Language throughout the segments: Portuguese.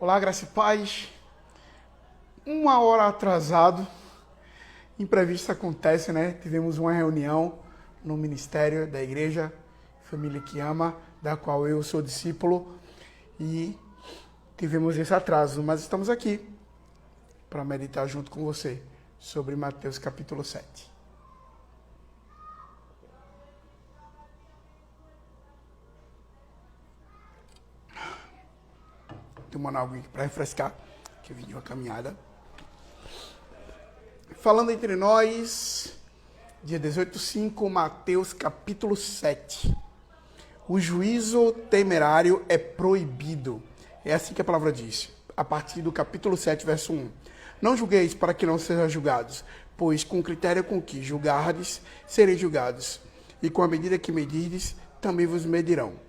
Olá, graça e paz. Uma hora atrasado, imprevisto acontece, né? Tivemos uma reunião no ministério da igreja Família que Ama, da qual eu sou discípulo, e tivemos esse atraso, mas estamos aqui para meditar junto com você sobre Mateus capítulo 7. Tomando algo aqui para refrescar, que eu vim de uma caminhada. Falando entre nós, dia 18/5, Mateus capítulo 7. O juízo temerário é proibido. É assim que a palavra diz, a partir do capítulo 7, verso 1. Não julgueis para que não sejam julgados, pois com o critério com que julgardes, sereis julgados, e com a medida que medirdes, também vos medirão.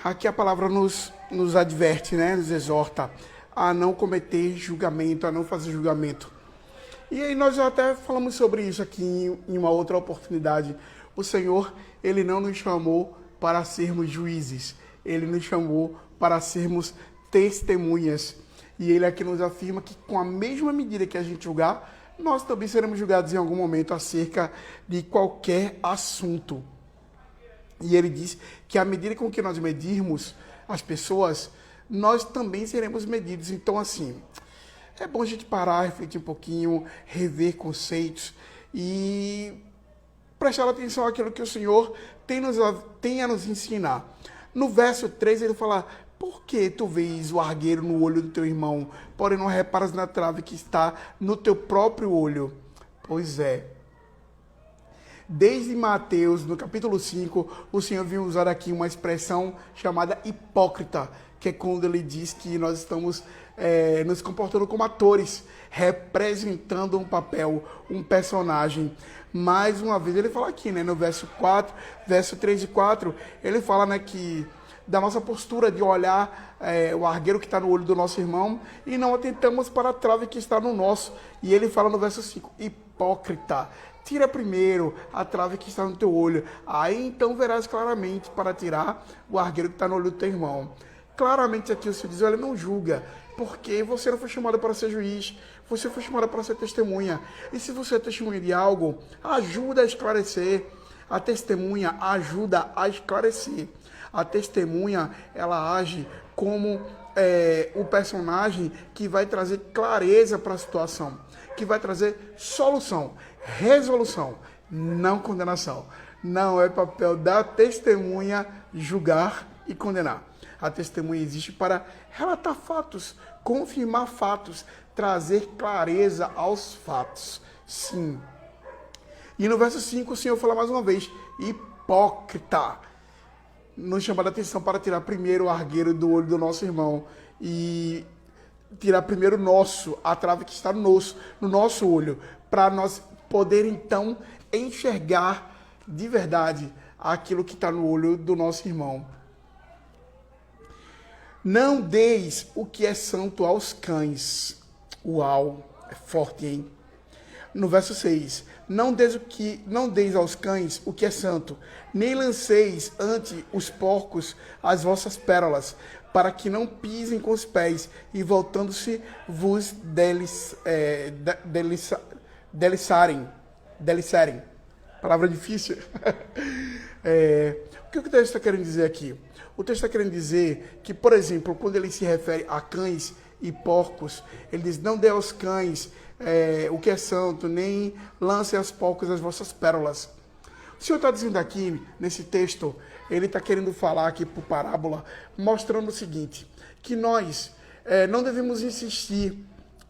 Aqui a palavra nos adverte, né? Nos exorta a não cometer julgamento, a não fazer julgamento. E aí nós já até falamos sobre isso aqui em uma outra oportunidade. O Senhor, Ele não nos chamou para sermos juízes. Ele nos chamou para sermos testemunhas. E Ele aqui nos afirma que com a mesma medida que a gente julgar, nós também seremos julgados em algum momento acerca de qualquer assunto. E Ele diz que à medida com que nós medirmos as pessoas, nós também seremos medidos. Então, assim, é bom a gente parar, refletir um pouquinho, rever conceitos e prestar atenção àquilo que o Senhor tem a nos ensinar. No verso 3, ele fala: por que tu vês o argueiro no olho do teu irmão, porém não reparas na trave que está no teu próprio olho? Pois é. Desde Mateus, no capítulo 5, o Senhor vinha usar aqui uma expressão chamada hipócrita, que é quando ele diz que nós estamos nos comportando como atores, representando um papel, um personagem. Mais uma vez ele fala aqui, né, no verso 3 e 4, ele fala, né, que da nossa postura de olhar o argueiro que está no olho do nosso irmão e não atentamos para a trave que está no nosso. E ele fala no verso 5, hipócrita, tira primeiro a trave que está no teu olho, aí então verás claramente para tirar o argueiro que está no olho do teu irmão. Claramente aqui o Senhor diz: olha, não julga, porque você não foi chamado para ser juiz, você foi chamado para ser testemunha. E se você é testemunha de algo, ajuda a esclarecer. A testemunha ajuda a esclarecer. A testemunha, ela age como o personagem que vai trazer clareza para a situação, que vai trazer solução, resolução, não condenação. Não é papel da testemunha julgar e condenar. A testemunha existe para relatar fatos, confirmar fatos, trazer clareza aos fatos. Sim. E no verso 5 o Senhor fala mais uma vez: hipócrita. Nos chama a atenção para tirar primeiro o argueiro do olho do nosso irmão e tirar primeiro a trave que está no nosso olho, para nós poder então enxergar de verdade aquilo que está no olho do nosso irmão. Não deis o que é santo aos cães. Uau, é forte, hein? No verso 6, não deis aos cães o que é santo, nem lanceis ante os porcos as vossas pérolas, para que não pisem com os pés, e voltando-se vos deliçarem. Palavra difícil. O que o texto está querendo dizer aqui? O texto está querendo dizer que, por exemplo, quando ele se refere a cães e porcos, ele diz: não dê aos cães o que é santo, nem lance aos porcos as vossas pérolas. O Senhor está dizendo aqui, nesse texto, ele está querendo falar aqui por parábola, mostrando o seguinte, que nós não devemos insistir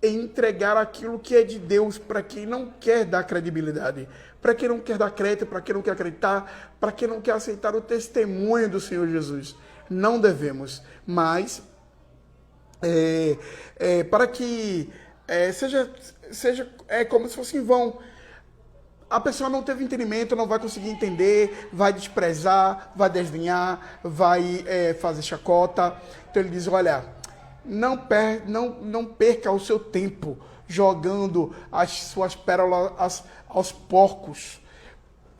em entregar aquilo que é de Deus para quem não quer dar credibilidade, para quem não quer dar crédito, para quem não quer acreditar, para quem não quer aceitar o testemunho do Senhor Jesus. Não devemos, mas para que seja como se fosse em vão. A pessoa não teve entendimento, não vai conseguir entender, vai desprezar, vai desdenhar, vai fazer chacota. Então ele diz: olha, não perca o seu tempo jogando as suas pérolas aos porcos.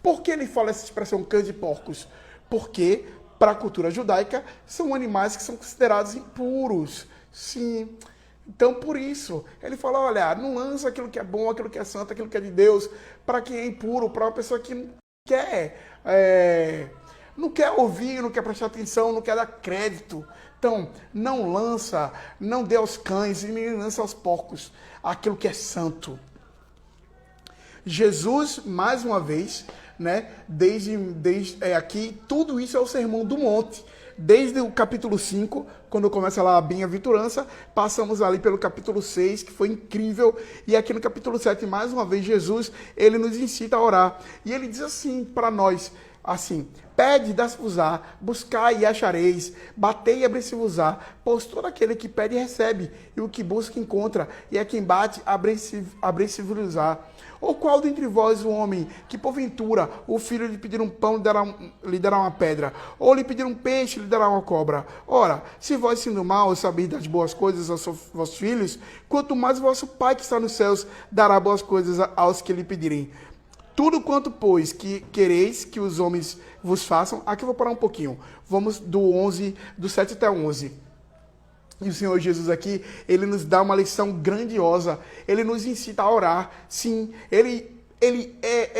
Por que ele fala essa expressão cães e porcos? Porque para a cultura judaica, são animais que são considerados impuros. Sim. Então, por isso, ele fala, olha, não lança aquilo que é bom, aquilo que é santo, aquilo que é de Deus, para quem é impuro, para uma pessoa que não quer, não quer ouvir, não quer prestar atenção, não quer dar crédito. Então, não lança, não dê aos cães e nem lança aos porcos aquilo que é santo. Jesus, mais uma vez, né, desde aqui, tudo isso é o Sermão do Monte. Desde o capítulo 5, quando começa lá a bem-aventurança, passamos ali pelo capítulo 6, que foi incrível, e aqui no capítulo 7, mais uma vez, Jesus, ele nos incita a orar. E ele diz assim para nós, assim, pede, dá-se-vos-á, buscai e achareis, batei e abri-se-vos-á, pois todo aquele que pede recebe, e o que busca encontra, e a quem bate, abri-se-vos-á. Ou qual dentre vós o homem que, porventura, o filho lhe pedir um pão lhe dará uma pedra? Ou lhe pedir um peixe lhe dará uma cobra? Ora, se vós sendo maus sabeis das boas coisas aos vossos filhos, quanto mais vosso Pai que está nos céus dará boas coisas aos que lhe pedirem. Tudo quanto, pois, que quereis que os homens vos façam... Aqui eu vou parar um pouquinho. Vamos do 7 até 11. E o Senhor Jesus aqui, ele nos dá uma lição grandiosa. Ele nos incita a orar. Sim, ele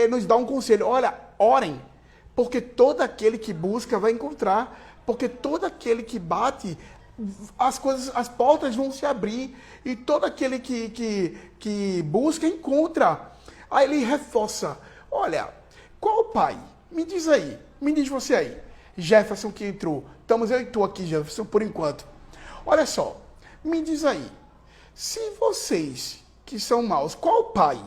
nos dá um conselho. Olha, orem, porque todo aquele que busca vai encontrar. Porque todo aquele que bate, as portas vão se abrir. E todo aquele que busca, encontra. Aí ele reforça. Olha, qual o pai? Me diz aí. Me diz você aí. Jefferson que entrou. Estamos eu e tu aqui, Jefferson, por enquanto. Olha só, me diz aí, se vocês que são maus, qual pai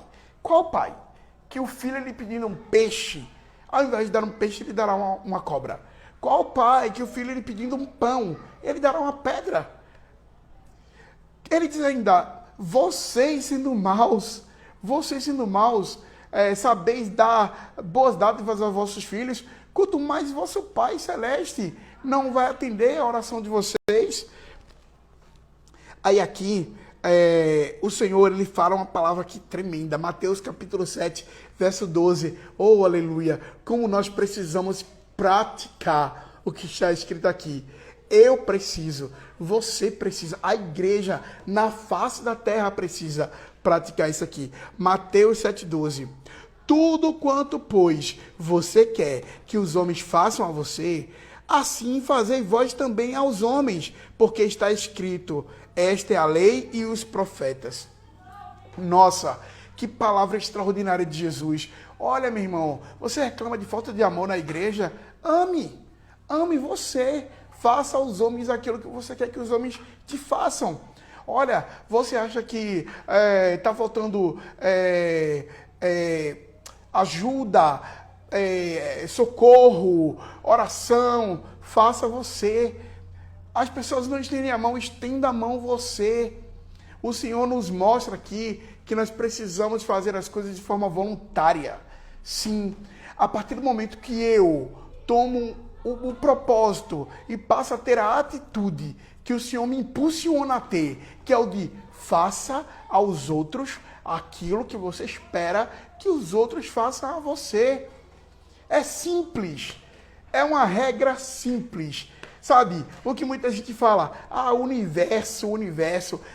que o filho lhe pedindo um peixe, ao invés de dar um peixe, ele dará uma cobra? Qual pai que o filho lhe pedindo um pão, ele dará uma pedra? Ele diz ainda, vocês sendo maus, sabeis dar boas dádivas aos vossos filhos, quanto mais vosso Pai Celeste não vai atender a oração de vocês. Aí aqui, o Senhor, ele fala uma palavra aqui tremenda. Mateus capítulo 7, verso 12. Oh, aleluia! Como nós precisamos praticar o que está escrito aqui. Eu preciso, você precisa, a igreja na face da terra precisa praticar isso aqui. Mateus 7,12. Tudo quanto, pois, você quer que os homens façam a você, assim fazei vós também aos homens, porque está escrito, esta é a lei e os profetas. Nossa, que palavra extraordinária de Jesus. Olha, meu irmão, você reclama de falta de amor na igreja? Ame você. Faça aos homens aquilo que você quer que os homens te façam. Olha, você acha que está faltando ajuda, socorro, oração? Faça você. As pessoas não estendem a mão, estenda a mão você. O Senhor nos mostra aqui que nós precisamos fazer as coisas de forma voluntária. Sim, a partir do momento que eu tomo o propósito e passo a ter a atitude que o Senhor me impulsiona a ter, que é o de faça aos outros aquilo que você espera que os outros façam a você. É simples, é uma regra simples. Sabe, o que muita gente fala, o universo,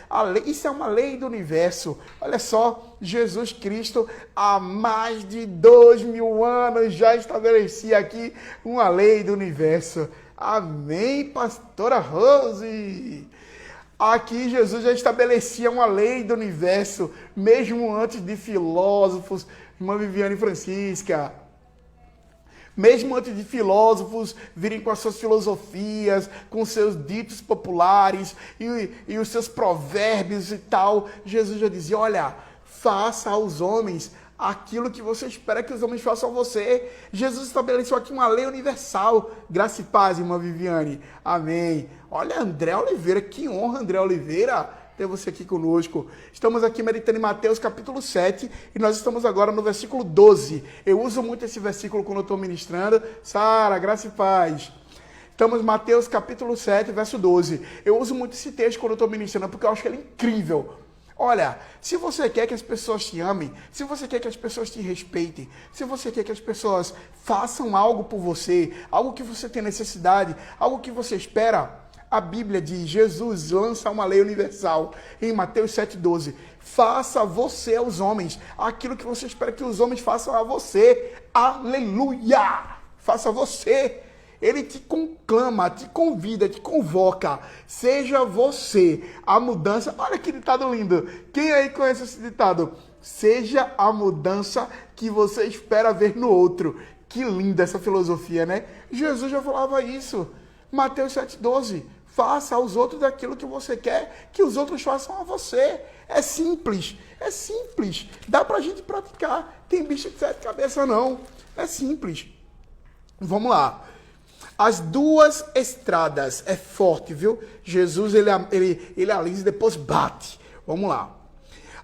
a lei, isso é uma lei do universo. Olha só, Jesus Cristo, há mais de 2000 anos, já estabelecia aqui uma lei do universo. Amém, pastora Rose? Aqui Jesus já estabelecia uma lei do universo, mesmo antes de filósofos, irmã Viviane Francisca. Mesmo antes de filósofos virem com as suas filosofias, com seus ditos populares e os seus provérbios e tal, Jesus já dizia, olha, faça aos homens aquilo que você espera que os homens façam a você. Jesus estabeleceu aqui uma lei universal. Graça e paz, irmã Viviane. Amém. Olha, André Oliveira, que honra, André Oliveira, ter você aqui conosco. Estamos aqui meditando em Mateus capítulo 7 e nós estamos agora no versículo 12. Eu uso muito esse versículo quando eu estou ministrando. Sara, graça e paz. Estamos em Mateus capítulo 7, verso 12. Eu uso muito esse texto quando eu estou ministrando porque eu acho que ele é incrível. Olha, se você quer que as pessoas te amem, se você quer que as pessoas te respeitem, se você quer que as pessoas façam algo por você, algo que você tem necessidade, algo que você espera, a Bíblia diz, Jesus lança uma lei universal em Mateus 7,12. Faça você aos homens aquilo que você espera que os homens façam a você. Aleluia! Faça você. Ele te conclama, te convida, te convoca. Seja você a mudança. Olha que ditado lindo. Quem aí conhece esse ditado? Seja a mudança que você espera ver no outro. Que linda essa filosofia, né? Jesus já falava isso. Mateus 7,12. Faça aos outros daquilo que você quer que os outros façam a você. É simples. É simples. Dá pra gente praticar. Tem bicho de 7 cabeças, não. É simples. Vamos lá. As duas estradas, é forte, viu? Jesus, ele alisa e depois bate. Vamos lá.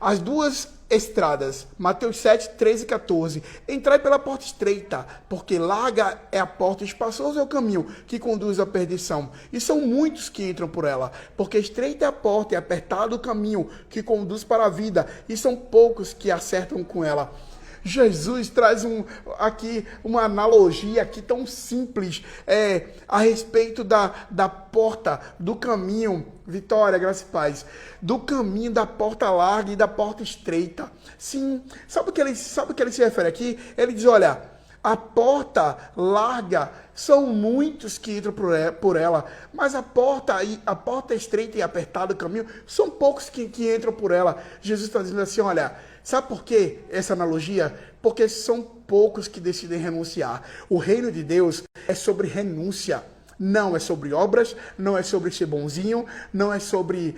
As duas estradas, Mateus 7, 13 e 14. Entrai pela porta estreita, porque larga é a porta, espaçoso é o caminho que conduz à perdição. E são muitos que entram por ela, porque estreita é a porta e apertado o caminho que conduz para a vida, e são poucos que acertam com ela. Jesus traz aqui uma analogia aqui tão simples a respeito da porta, do caminho, Vitória, graça e paz, do caminho da porta larga e da porta estreita. Sim, sabe o que ele se refere aqui? Ele diz, olha, a porta larga são muitos que entram por ela, mas a porta estreita e apertada, o caminho, são poucos que entram por ela. Jesus está dizendo assim, olha, sabe por que essa analogia? Porque são poucos que decidem renunciar. O reino de Deus é sobre renúncia. Não é sobre obras, não é sobre ser bonzinho, não é sobre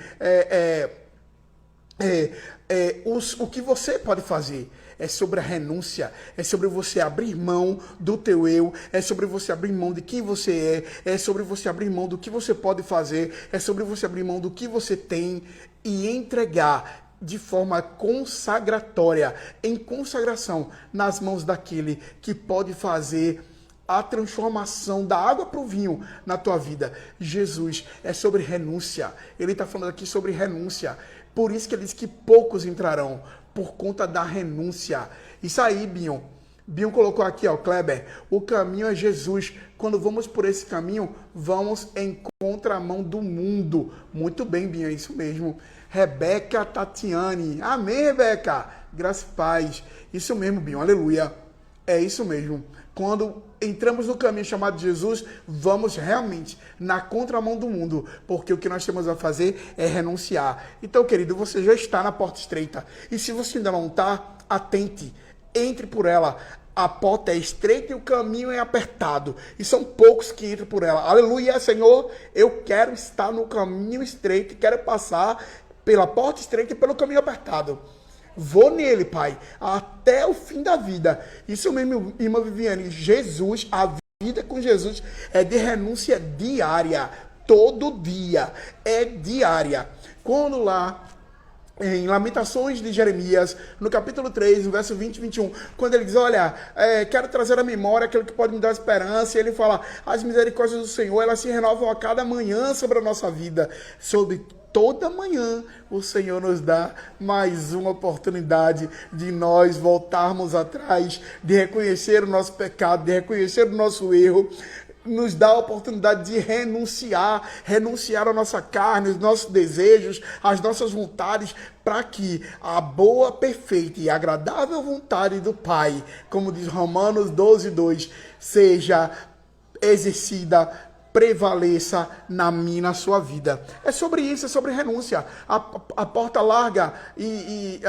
o que você pode fazer. É sobre a renúncia, é sobre você abrir mão do teu eu, é sobre você abrir mão de quem você é sobre você abrir mão do que você pode fazer, é sobre você abrir mão do que você tem e entregar de forma consagratória, em consagração, nas mãos daquele que pode fazer a transformação da água para o vinho na tua vida. Jesus é sobre renúncia. Ele está falando aqui sobre renúncia. Por isso que ele diz que poucos entrarão, por conta da renúncia. Isso aí, Bion. Bion colocou aqui, ó, Kleber, o caminho é Jesus. Quando vamos por esse caminho, vamos em contramão do mundo. Muito bem, Bion, é isso mesmo. Rebeca Tatiane. Amém, Rebeca. Graça e paz. Isso mesmo, Bion. Aleluia. É isso mesmo. Quando entramos no caminho chamado Jesus, vamos realmente na contramão do mundo, porque o que nós temos a fazer é renunciar. Então, querido, você já está na porta estreita. E se você ainda não está, atente. Entre por ela. A porta é estreita e o caminho é apertado. E são poucos que entram por ela. Aleluia, Senhor. Eu quero estar no caminho estreito e quero passar pela porta estreita e pelo caminho apertado. Vou nele, Pai, até o fim da vida. Isso mesmo, irmã Viviane. Jesus, a vida com Jesus é de renúncia diária. Todo dia. É diária. Quando lá, em Lamentações de Jeremias, no capítulo 3, no verso 20 e 21, quando ele diz, olha, quero trazer à memória aquilo que pode me dar esperança, e ele fala, as misericórdias do Senhor, elas se renovam a cada manhã sobre a nossa vida. Sobre toda manhã o Senhor nos dá mais uma oportunidade de nós voltarmos atrás, de reconhecer o nosso pecado, de reconhecer o nosso erro, nos dá a oportunidade de renunciar à nossa carne, os nossos desejos, as nossas vontades, para que a boa, perfeita e agradável vontade do Pai, como diz Romanos 12:2, seja exercida, prevaleça na minha, na sua vida. É sobre isso, é sobre renúncia. A porta larga e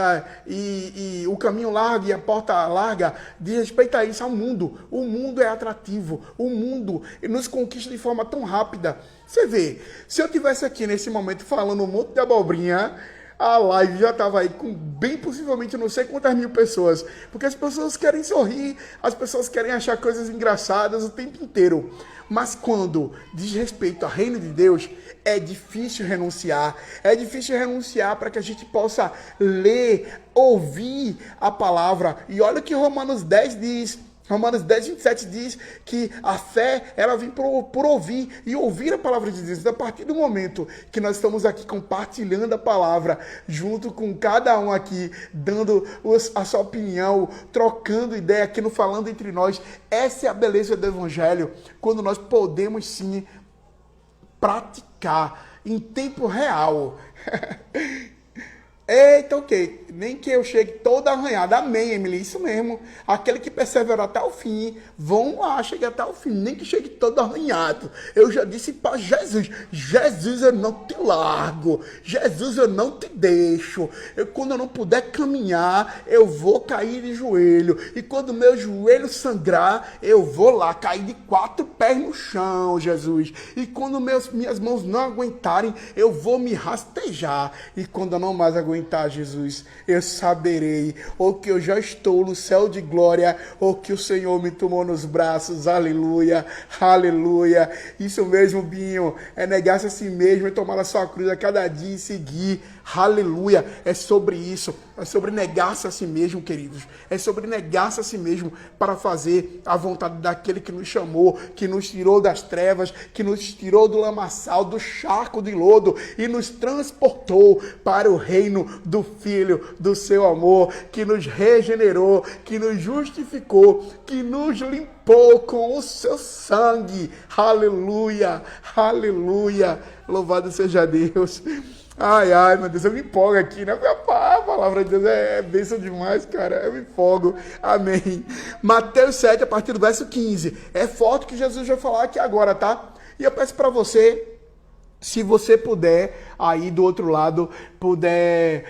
o caminho largo e a porta larga diz respeito a isso, ao mundo. O mundo é atrativo. O mundo nos conquista de forma tão rápida. Você vê, se eu tivesse aqui nesse momento falando um monte de abobrinha, a live já estava aí com bem possivelmente não sei quantas mil pessoas. Porque as pessoas querem sorrir, as pessoas querem achar coisas engraçadas o tempo inteiro. Mas quando diz respeito ao reino de Deus, é difícil renunciar. É difícil renunciar para que a gente possa ler, ouvir a palavra. E olha o que Romanos 10 diz. Romanos 10, 27 diz que a fé, ela vem por ouvir e ouvir a palavra de Deus. Então, a partir do momento que nós estamos aqui compartilhando a palavra, junto com cada um aqui, dando a sua opinião, trocando ideia aqui no Falando Entre Nós, essa é a beleza do Evangelho, quando nós podemos sim praticar em tempo real. Eita, ok. Nem que eu chegue toda arranhada. Amém, Emily. Isso mesmo. Aquele que persevera até o fim, vão lá, chegue até o fim. Nem que chegue todo arranhado. Eu já disse para Jesus: Jesus, eu não te largo. Jesus, eu não te deixo. Quando eu não puder caminhar, eu vou cair de joelho. E quando meu joelho sangrar, eu vou lá cair de 4 pés no chão, Jesus. E quando minhas mãos não aguentarem, eu vou me rastejar. E quando eu não mais aguentar, Jesus, eu saberei ou que eu já estou no céu de glória ou que o Senhor me tomou nos braços. Aleluia, aleluia. Isso mesmo, Binho, é negar-se a si mesmo e tomar a sua cruz a cada dia e seguir. Aleluia, é sobre isso, é sobre negar-se a si mesmo, queridos, é sobre negar-se a si mesmo para fazer a vontade daquele que nos chamou, que nos tirou das trevas, que nos tirou do lamaçal, do charco de lodo e nos transportou para o reino do Filho do seu amor, que nos regenerou, que nos justificou, que nos limpou com o seu sangue. Aleluia, aleluia, louvado seja Deus. Ai, ai, meu Deus, eu me empolgo aqui, né? A palavra de Deus é bênção demais, cara. Eu me empolgo. Amém. Mateus 7, a partir do verso 15. É forte que Jesus vai falar aqui agora, tá? E eu peço para você, se você puder, aí do outro lado, puder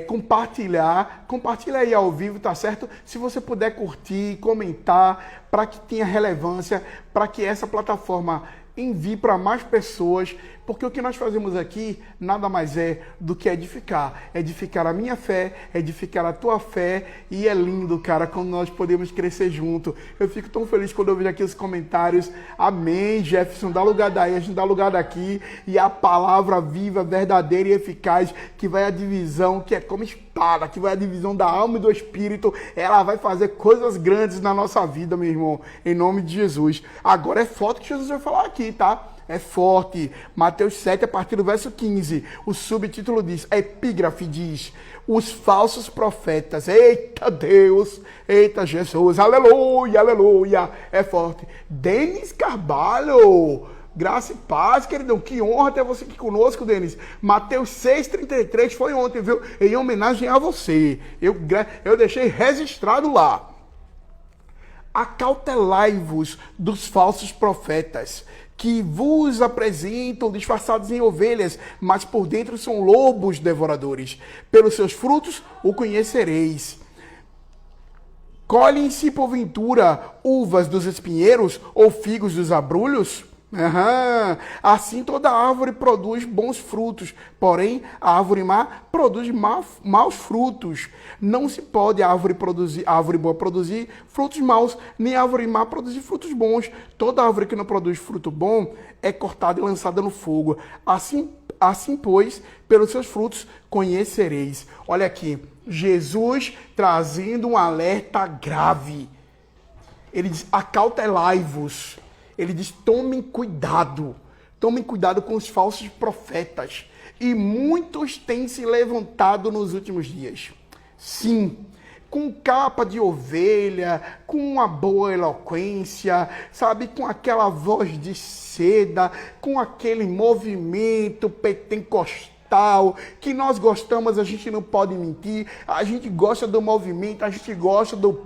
compartilha aí ao vivo, tá certo? Se você puder curtir, comentar, para que tenha relevância, para que essa plataforma envie para mais pessoas, porque o que nós fazemos aqui nada mais é do que edificar a minha fé, edificar a tua fé, e é lindo, cara, quando nós podemos crescer junto. Eu fico tão feliz quando eu vejo aqui os comentários. Amém, Jefferson, dá lugar daí, a gente dá lugar daqui, e a palavra viva, verdadeira e eficaz, que vai a divisão, que é como espada, que vai a divisão da alma e do espírito, ela vai fazer coisas grandes na nossa vida, meu irmão, em nome de Jesus. Agora é forte que Jesus vai falar aqui, tá? É forte. Mateus 7, a partir do verso 15. O subtítulo diz, a epígrafe diz, os falsos profetas. Eita Deus, eita Jesus, aleluia, aleluia. É forte. Denis Carvalho, graça e paz, queridão. Que honra ter você aqui conosco, Denis. Mateus 6,33 foi ontem, viu? Em homenagem a você. Eu deixei registrado lá. Acautelai-vos dos falsos profetas, que vos apresentam disfarçados em ovelhas, mas por dentro são lobos devoradores. Pelos seus frutos o conhecereis. Colhem-se, porventura, uvas dos espinheiros ou figos dos abrolhos? Assim toda árvore produz bons frutos, porém a árvore má produz maus frutos. Não se pode a árvore boa produzir frutos maus, nem a árvore má produzir frutos bons. Toda árvore que não produz fruto bom é cortada e lançada no fogo. Assim, pois, pelos seus frutos conhecereis. Olha aqui, Jesus trazendo um alerta grave. Ele diz, acautelai-vos. Ele diz, tomem cuidado com os falsos profetas. E muitos têm se levantado nos últimos dias. Sim, com capa de ovelha, com uma boa eloquência, sabe, com aquela voz de seda, com aquele movimento pentecostal, que nós gostamos, a gente não pode mentir, a gente gosta do movimento, a gente gosta do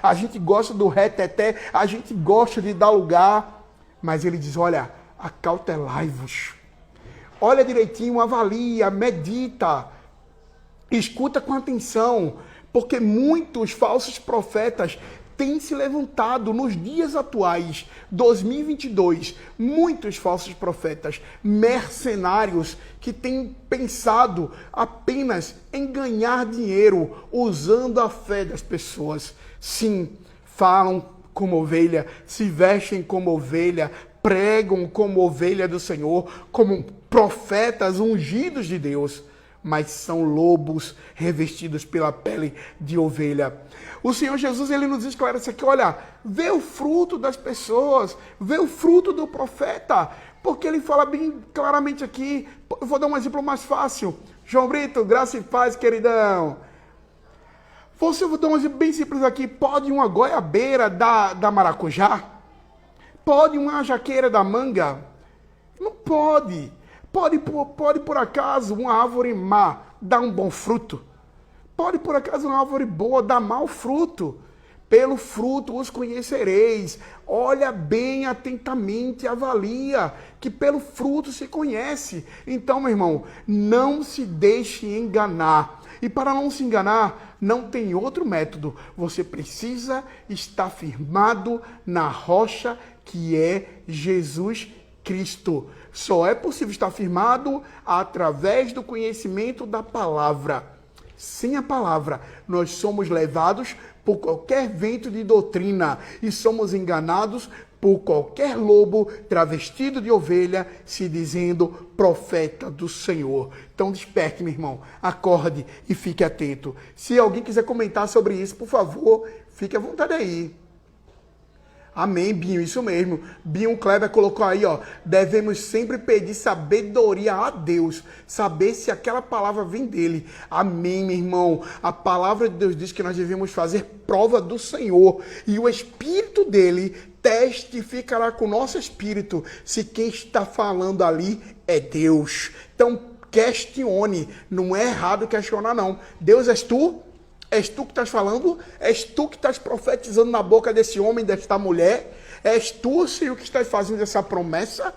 a gente gosta do reteté, a gente gosta de dar lugar, mas ele diz, olha, acautelai-vos, olha direitinho, avalia, medita, escuta com atenção, porque muitos falsos profetas têm se levantado nos dias atuais, 2022, muitos falsos profetas, mercenários que têm pensado apenas em ganhar dinheiro usando a fé das pessoas. Sim, falam como ovelha, se vestem como ovelha, pregam como ovelha do Senhor, como profetas ungidos de Deus, mas são lobos revestidos pela pele de ovelha. O Senhor Jesus, ele nos esclarece aqui, olha, vê o fruto das pessoas, vê o fruto do profeta, porque ele fala bem claramente aqui. Eu vou dar um exemplo mais fácil. João Brito, graça e paz, queridão. Você vou dar um exemplo bem simples aqui. Pode uma goiabeira da maracujá? Pode uma jaqueira da manga? Não pode. Pode por acaso uma árvore má dar um bom fruto? Pode por acaso uma árvore boa dar mau fruto? Pelo fruto os conhecereis. Olha bem atentamente, avalia, que pelo fruto se conhece. Então, meu irmão, não se deixe enganar. E para não se enganar, não tem outro método. Você precisa estar firmado na rocha que é Jesus Cristo. Só é possível estar firmado através do conhecimento da palavra. Sem a palavra, nós somos levados por qualquer vento de doutrina e somos enganados por qualquer lobo travestido de ovelha, se dizendo profeta do Senhor. Então desperte, meu irmão, acorde e fique atento. Se alguém quiser comentar sobre isso, por favor, fique à vontade aí. Amém, Binho, isso mesmo. Binho Kleber colocou aí, ó, devemos sempre pedir sabedoria a Deus, saber se aquela palavra vem dele. Amém, meu irmão. A palavra de Deus diz que nós devemos fazer prova do Senhor e o Espírito dele testificará com o nosso espírito se quem está falando ali é Deus. Então, questione. Não é errado questionar, não. Deus és tu? És tu que estás falando? És tu que estás profetizando na boca desse homem, desta mulher? És tu, Senhor, que estás fazendo essa promessa?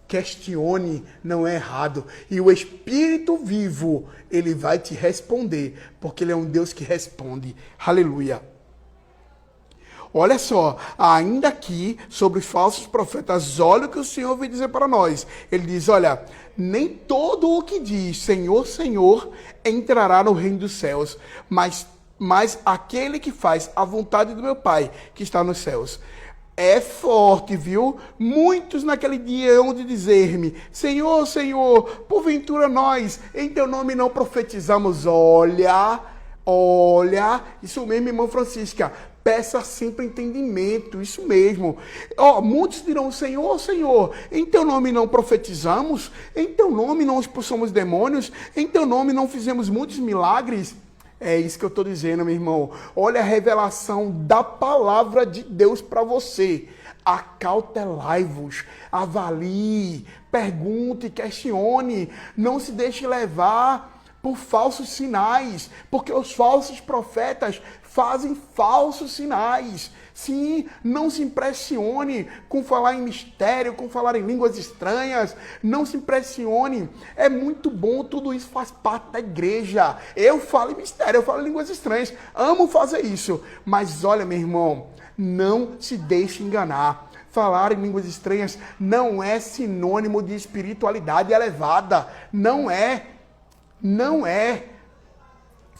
Questione, não é errado. E o Espírito vivo, ele vai te responder, porque ele é um Deus que responde. Aleluia. Olha só, ainda aqui, sobre os falsos profetas, olha o que o Senhor veio dizer para nós. Ele diz, olha, nem todo o que diz Senhor, Senhor, entrará no reino dos céus, mas aquele que faz a vontade do meu Pai, que está nos céus. É forte, viu? Muitos naquele dia hão de dizer-me, Senhor, Senhor, porventura nós, em teu nome não profetizamos. Olha, isso mesmo, irmã Francisca, peça sempre entendimento, isso mesmo. Muitos dirão, Senhor, Senhor, em teu nome não profetizamos, em teu nome não expulsamos demônios, em teu nome não fizemos muitos milagres. É isso que eu estou dizendo, meu irmão. Olha a revelação da palavra de Deus para você. Acautelai-vos, avalie, pergunte, questione. Não se deixe levar por falsos sinais, porque os falsos profetas fazem falsos sinais. Sim, não se impressione com falar em mistério, com falar em línguas estranhas. Não se impressione. É muito bom, tudo isso faz parte da igreja. Eu falo em mistério, eu falo em línguas estranhas. Amo fazer isso. Mas olha, meu irmão, não se deixe enganar. Falar em línguas estranhas não é sinônimo de espiritualidade elevada. Não é. Não é.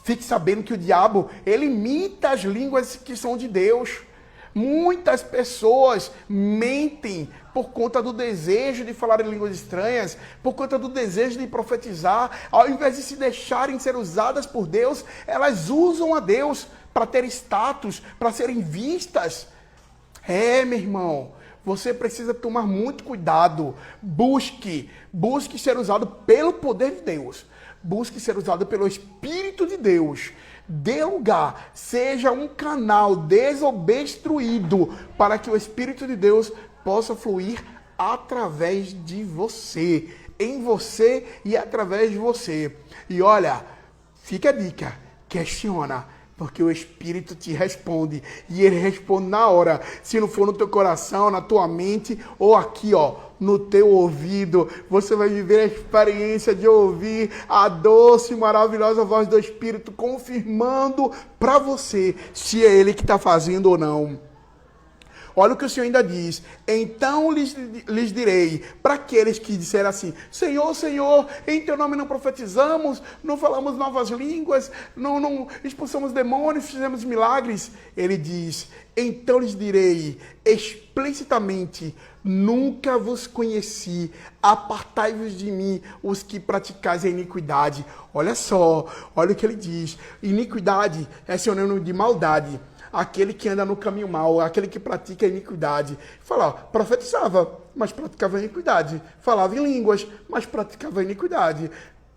Fique sabendo que o diabo, ele imita as línguas que são de Deus. Muitas pessoas mentem por conta do desejo de falar em línguas estranhas, por conta do desejo de profetizar. Ao invés de se deixarem ser usadas por Deus, elas usam a Deus para ter status, para serem vistas. Meu irmão, você precisa tomar muito cuidado. Busque ser usado pelo poder de Deus. Busque ser usado pelo Espírito de Deus. Dê lugar, seja um canal desobstruído para que o Espírito de Deus possa fluir através de você, em você e através de você. E olha, fica a dica, questiona, porque o Espírito te responde e ele responde na hora. Se não for no teu coração, na tua mente ou aqui, no teu ouvido, você vai viver a experiência de ouvir a doce e maravilhosa voz do Espírito confirmando para você se é ele que está fazendo ou não. Olha o que o Senhor ainda diz. Então lhes direi, para aqueles que disseram assim, Senhor, Senhor, em teu nome não profetizamos, não falamos novas línguas, não expulsamos demônios, fizemos milagres. Ele diz, então lhes direi explicitamente, nunca vos conheci, apartai-vos de mim, os que praticais a iniquidade. Olha só, olha o que ele diz. Iniquidade é sinônimo de maldade. Aquele que anda no caminho mau, aquele que pratica a iniquidade. Fala, profetizava, mas praticava a iniquidade. Falava em línguas, mas praticava a iniquidade.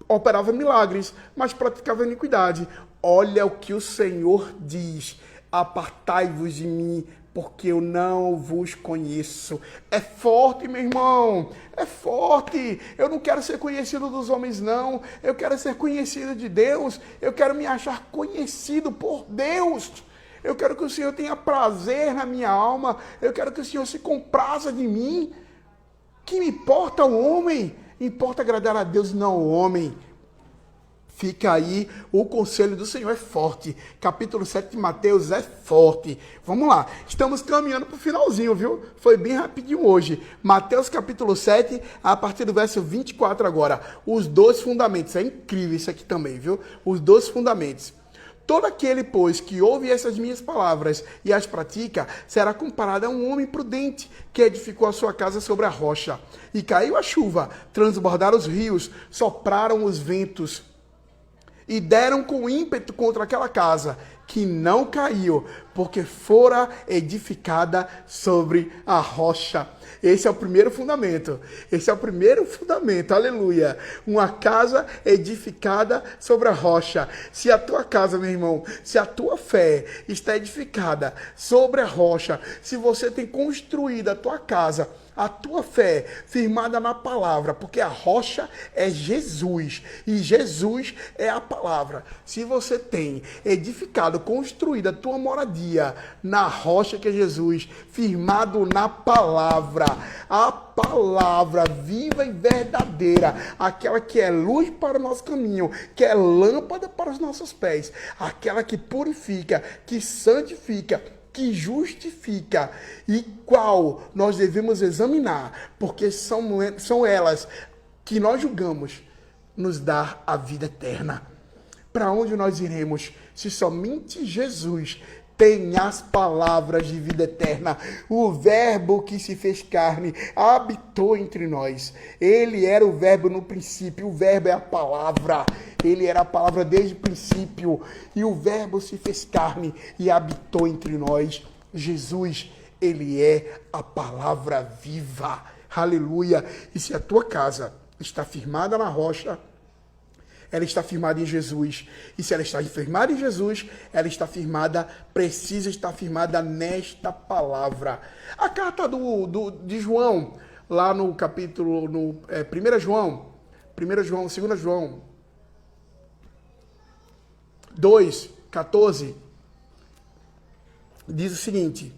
Operava milagres, mas praticava a iniquidade. Olha o que o Senhor diz. Apartai-vos de mim, porque eu não vos conheço. É forte, meu irmão. É forte. Eu não quero ser conhecido dos homens, não. Eu quero ser conhecido de Deus. Eu quero me achar conhecido por Deus. Eu quero que o Senhor tenha prazer na minha alma. Eu quero que o Senhor se compraza de mim. Que me importa o homem? Importa agradar a Deus, não o homem. Fica aí, o conselho do Senhor é forte. Capítulo 7 de Mateus é forte. Vamos lá, estamos caminhando para o finalzinho, viu? Foi bem rapidinho hoje. Mateus capítulo 7, a partir do verso 24 agora. Os 2 fundamentos. É incrível isso aqui também, viu? Os 2 fundamentos. Todo aquele, pois, que ouve essas minhas palavras e as pratica, será comparado a um homem prudente que edificou a sua casa sobre a rocha. E caiu a chuva, transbordaram os rios, sopraram os ventos e deram com ímpeto contra aquela casa, que não caiu, porque fora edificada sobre a rocha. Esse é o primeiro fundamento. Esse é o primeiro fundamento. Aleluia. Uma casa edificada sobre a rocha. Se a tua casa, meu irmão, se a tua fé está edificada sobre a rocha, se você tem construído a tua casa, a tua fé firmada na palavra, porque a rocha é Jesus e Jesus é a palavra. Se você tem edificado, construído a tua moradia na rocha que é Jesus, firmado na palavra, a palavra viva e verdadeira, aquela que é luz para o nosso caminho, que é lâmpada para os nossos pés, aquela que purifica, que santifica, que justifica e qual nós devemos examinar, porque são elas que nós julgamos nos dar a vida eterna. Para onde nós iremos se somente Jesus tem as palavras de vida eterna? O verbo que se fez carne habitou entre nós. Ele era o verbo no princípio, o verbo é a palavra. Ele era a palavra desde o princípio e o verbo se fez carne e habitou entre nós. Jesus, ele é a palavra viva. Aleluia. E se a tua casa está firmada na rocha, ela está firmada em Jesus. E se ela está firmada em Jesus, ela está firmada, precisa estar firmada nesta palavra. A carta de João, lá no capítulo, 1 João, 2 João 2:14, diz o seguinte: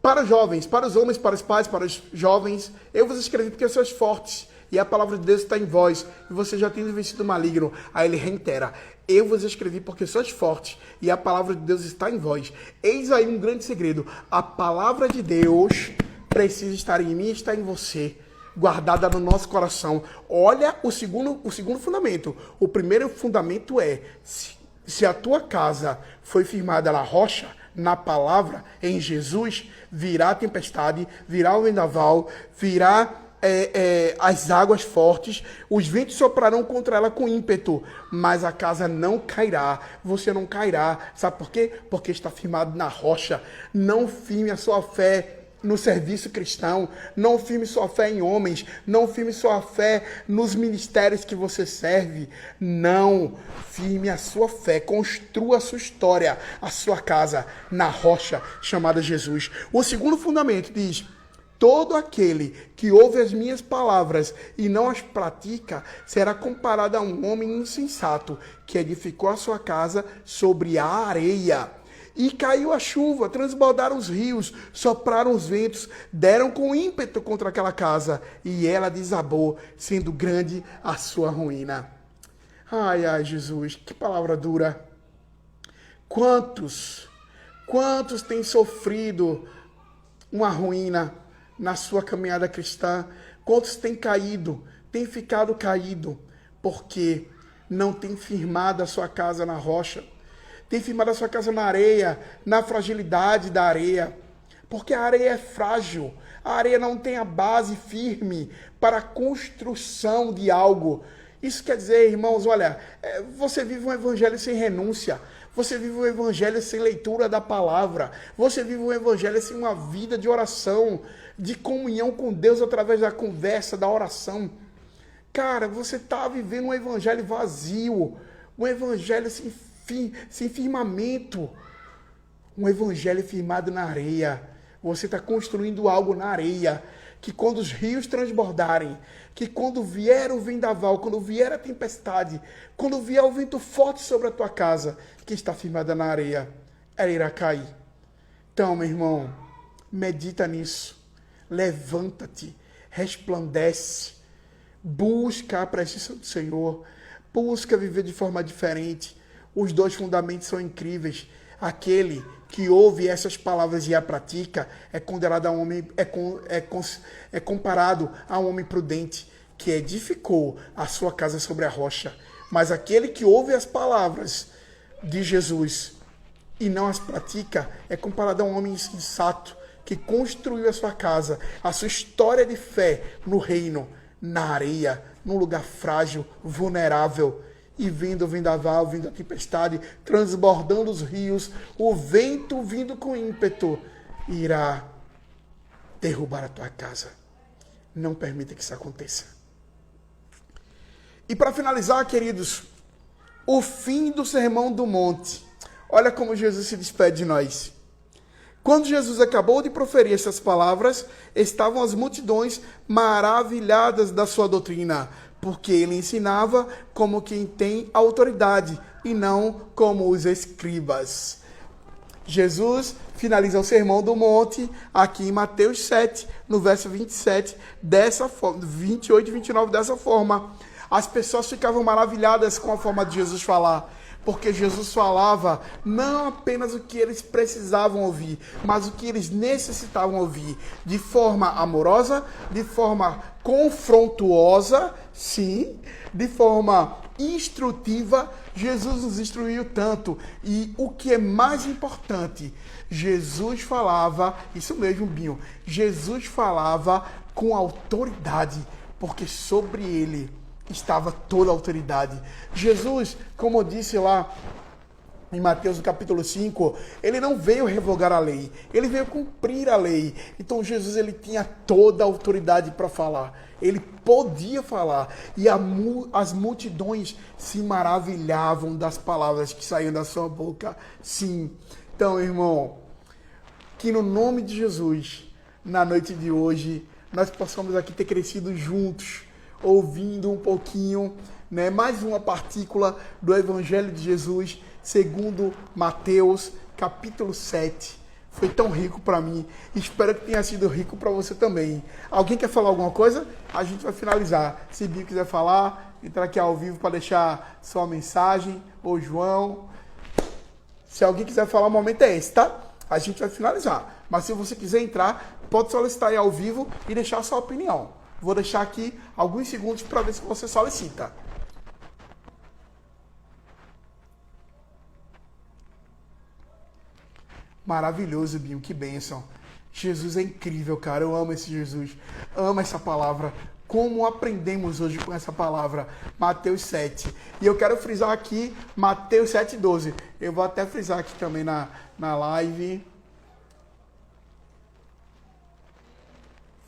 para os jovens, para os homens, para os pais, para os jovens, eu vos escrevi porque sois fortes, e a palavra de Deus está em vós, e você já tem vencido o maligno. Aí ele reitera: eu vos escrevi porque sois fortes, e a palavra de Deus está em vós. Eis aí um grande segredo: a palavra de Deus precisa estar em mim e está em você, guardada no nosso coração. Olha o segundo fundamento. O primeiro fundamento é, se a tua casa foi firmada na rocha, na palavra, em Jesus, virá a tempestade, virá o vendaval, virá as águas fortes, os ventos soprarão contra ela com ímpeto, mas a casa não cairá, você não cairá. Sabe por quê? Porque está firmado na rocha. Não firme a sua fé no serviço cristão, não firme sua fé em homens, não firme sua fé nos ministérios que você serve, não, firme a sua fé, construa a sua história, a sua casa na rocha chamada Jesus. O segundo fundamento diz: todo aquele que ouve as minhas palavras e não as pratica será comparado a um homem insensato que edificou a sua casa sobre a areia. E caiu a chuva, transbordaram os rios, sopraram os ventos, deram com ímpeto contra aquela casa, e ela desabou, sendo grande a sua ruína. Ai, ai, Jesus, que palavra dura. Quantos têm sofrido uma ruína na sua caminhada cristã? Quantos têm caído, têm ficado caído, porque não tem firmado a sua casa na rocha? Tem firmado a sua casa na areia, na fragilidade da areia. Porque a areia é frágil. A areia não tem a base firme para a construção de algo. Isso quer dizer, irmãos, olha, você vive um evangelho sem renúncia. Você vive um evangelho sem leitura da palavra. Você vive um evangelho sem uma vida de oração, de comunhão com Deus através da conversa, da oração. Cara, você está vivendo um evangelho vazio, um evangelho sem firmamento, um evangelho firmado na areia. Você está construindo algo na areia, que quando os rios transbordarem, que quando vier o vendaval, quando vier a tempestade, quando vier o vento forte sobre a tua casa, que está firmada na areia, ela irá cair. Então, meu irmão, medita nisso, levanta-te, resplandece, busca a presença do Senhor, busca viver de forma diferente. Os dois fundamentos são incríveis. Aquele que ouve essas palavras e a pratica é condenado a um homem, é comparado a um homem prudente que edificou a sua casa sobre a rocha. Mas aquele que ouve as palavras de Jesus e não as pratica é comparado a um homem insensato que construiu a sua casa, a sua história de fé no reino, na areia, num lugar frágil, vulnerável. E vindo o vendaval, vindo a tempestade, transbordando os rios, o vento vindo com ímpeto, irá derrubar a tua casa. Não permita que isso aconteça. E para finalizar, queridos, o fim do Sermão do Monte. Olha como Jesus se despede de nós. Quando Jesus acabou de proferir essas palavras, estavam as multidões maravilhadas da sua doutrina, porque ele ensinava como quem tem autoridade e não como os escribas. Jesus finaliza o Sermão do Monte aqui em Mateus 7, no verso 27, dessa forma, 28 e 29, dessa forma. As pessoas ficavam maravilhadas com a forma de Jesus falar, porque Jesus falava não apenas o que eles precisavam ouvir, mas o que eles necessitavam ouvir, de forma amorosa, de forma confrontuosa, sim, de forma instrutiva. Jesus nos instruiu tanto, e o que é mais importante, Jesus falava, isso mesmo, Binho, Jesus falava com autoridade, porque sobre ele estava toda a autoridade. Jesus, como eu disse lá em Mateus no capítulo 5, ele não veio revogar a lei, ele veio cumprir a lei. Então Jesus, ele tinha toda a autoridade para falar, ele podia falar, e as multidões se maravilhavam das palavras que saíam da sua boca. Sim. Então, irmão, que no nome de Jesus, na noite de hoje, nós possamos aqui ter crescido juntos, ouvindo um pouquinho, né, mais uma partícula do Evangelho de Jesus, segundo Mateus, capítulo 7. Foi tão rico para mim. Espero que tenha sido rico para você também. Alguém quer falar alguma coisa? A gente vai finalizar. Se Binho quiser falar, entrar aqui ao vivo para deixar sua mensagem, ou João. Se alguém quiser falar, o momento é esse, tá? A gente vai finalizar. Mas se você quiser entrar, pode solicitar aí ao vivo e deixar a sua opinião. Vou deixar aqui alguns segundos para ver se você solicita. Maravilhoso, Binho, que bênção. Jesus é incrível, cara. Eu amo esse Jesus. Amo essa palavra. Como aprendemos hoje com essa palavra? Mateus 7. E eu quero frisar aqui Mateus 7,12. Eu vou até frisar aqui também na live.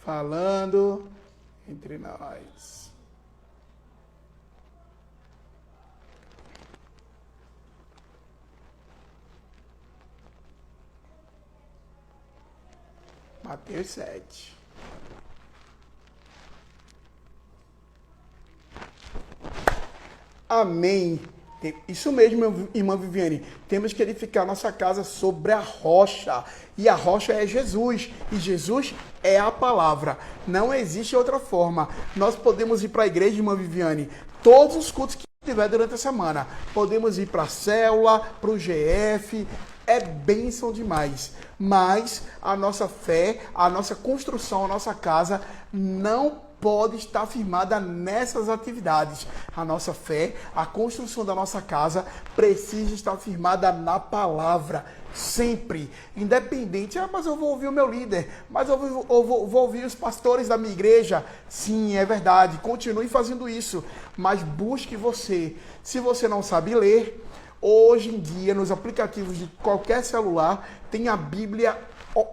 Falando entre nós. Mateus 7. Amém. Isso mesmo, irmã Viviane. Temos que edificar nossa casa sobre a rocha. E a rocha é Jesus. E Jesus é a palavra. Não existe outra forma. Nós podemos ir para a igreja, irmã Viviane, todos os cultos que tiver durante a semana. Podemos ir para a célula, para o GF, é bênção demais. Mas a nossa fé, a nossa construção, a nossa casa não pode estar firmada nessas atividades. A nossa fé, a construção da nossa casa precisa estar firmada na palavra. Sempre, independente, mas eu vou ouvir o meu líder, mas eu vou ouvir os pastores da minha igreja. Sim, é verdade, continue fazendo isso, mas busque você. Se você não sabe ler, hoje em dia, nos aplicativos de qualquer celular, tem a Bíblia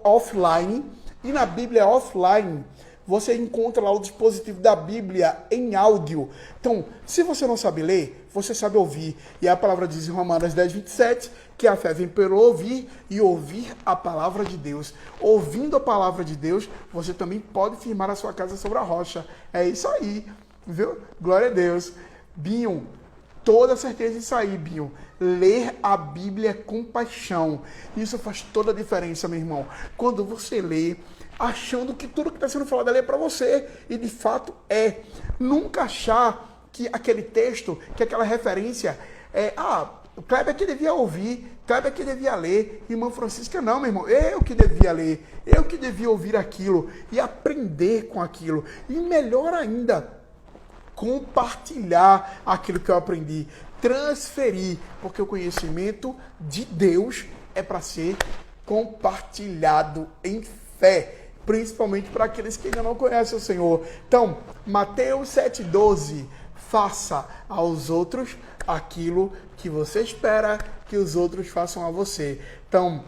offline, e na Bíblia offline, você encontra lá o dispositivo da Bíblia em áudio. Então, se você não sabe ler, você sabe ouvir. E a palavra diz em Romanos 10, 27, que a fé vem pelo ouvir e ouvir a palavra de Deus. Ouvindo a palavra de Deus, você também pode firmar a sua casa sobre a rocha. É isso aí, viu? Glória a Deus. Binho, toda certeza disso aí, Binho. Ler a Bíblia com paixão. Isso faz toda a diferença, meu irmão. Quando você lê, achando que tudo que está sendo falado ali é para você. E de fato é. Nunca achar que aquele texto, que aquela referência é... o Kleber que devia ouvir, Kleber que devia ler. Irmã Francisca, não, meu irmão. Eu que devia ler. Eu que devia ouvir aquilo. E aprender com aquilo. E melhor ainda, compartilhar aquilo que eu aprendi. Transferir. Porque o conhecimento de Deus é para ser compartilhado em fé. Principalmente para aqueles que ainda não conhecem o Senhor. Então, Mateus 7,12, faça aos outros aquilo que você espera que os outros façam a você. Então,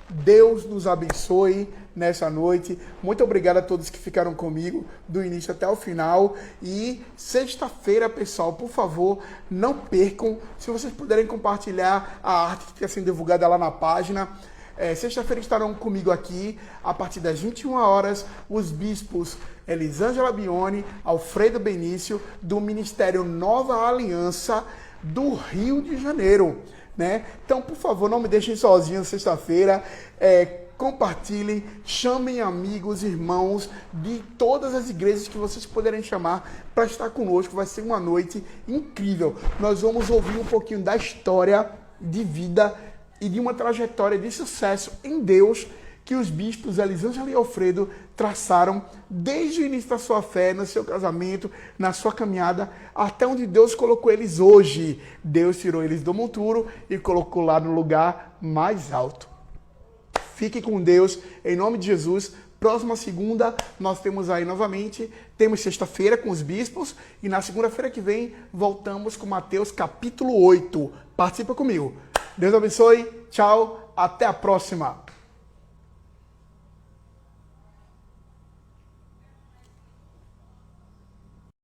Deus nos abençoe nessa noite. Muito obrigado a todos que ficaram comigo do início até o final. E sexta-feira, pessoal, por favor, não percam. Se vocês puderem compartilhar a arte que está sendo divulgada lá na página. Sexta-feira estarão comigo aqui, a partir das 21 horas, os bispos Elisângela Bione, Alfredo Benício, do Ministério Nova Aliança do Rio de Janeiro, né? Então, por favor, não me deixem sozinho sexta-feira, compartilhem, chamem amigos, irmãos de todas as igrejas que vocês puderem chamar para estar conosco. Vai ser uma noite incrível. Nós vamos ouvir um pouquinho da história de vida e de uma trajetória de sucesso em Deus que os bispos Elisângela e Alfredo traçaram desde o início da sua fé, no seu casamento, na sua caminhada, até onde Deus colocou eles hoje. Deus tirou eles do monturo e colocou lá no lugar mais alto. Fique com Deus, em nome de Jesus. Próxima segunda, nós temos aí novamente, temos sexta-feira com os bispos, e na segunda-feira que vem, voltamos com Mateus capítulo 8. Participa comigo. Deus abençoe, tchau, até a próxima.